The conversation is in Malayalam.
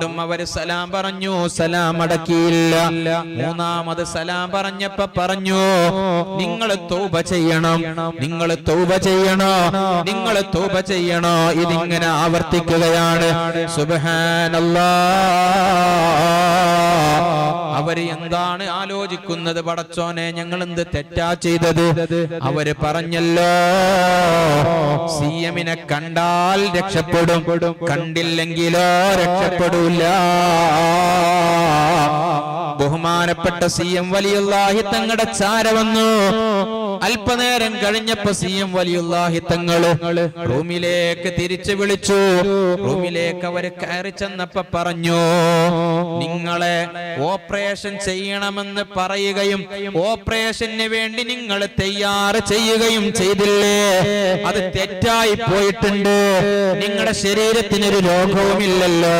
വീണ്ടും അവർ സലാം പറഞ്ഞു, സലാം അടക്കിയില്ല. മൂന്നാമത് സലാം പറഞ്ഞപ്പോ പറഞ്ഞു, നിങ്ങൾ തൗബ ചെയ്യണം, നിങ്ങൾ തൗബ ചെയ്യണോ, നിങ്ങൾ തൗബ ചെയ്യണോ. ഇതിങ്ങനെ ആവർത്തിക്കുകയാണ്. സുബ്ഹാനല്ലാഹ്. അവര് എന്താണ് ആലോചിക്കുന്നത്? പടച്ചോനെ, ഞങ്ങൾ എന്ത് തെറ്റാ ചെയ്തത്? അവര് പറഞ്ഞല്ലോ, സിഎമ്മിനെ കണ്ടാൽ രക്ഷപ്പെടും, കണ്ടില്ലെങ്കിലോ രക്ഷപ്പെടൂല. ബഹുമാനപ്പെട്ട സിഎം വലിയുള്ളാഹി തങ്ങളുടെ ചാര വന്നു. അല്പനേരം കഴിഞ്ഞപ്പോ സിഎം വലിയുള്ളാഹി തങ്ങള് റൂമിലേക്ക് തിരിച്ചു വിളിച്ചു. റൂമിലേക്ക് അവര് കയറി ചെന്നപ്പോ പറഞ്ഞു, നിങ്ങളെ ഓപ്പറേഷൻ ചെയ്യണമെന്ന് പറയുകയും ഓപ്പറേഷന് വേണ്ടി നിങ്ങൾ തയ്യാർ ചെയ്യുകയും ചെയ്തില്ലേ? അത് തെറ്റായി പോയിട്ടുണ്ട്. നിങ്ങളുടെ ശരീരത്തിനൊരു രോഗവുമില്ലല്ലോ.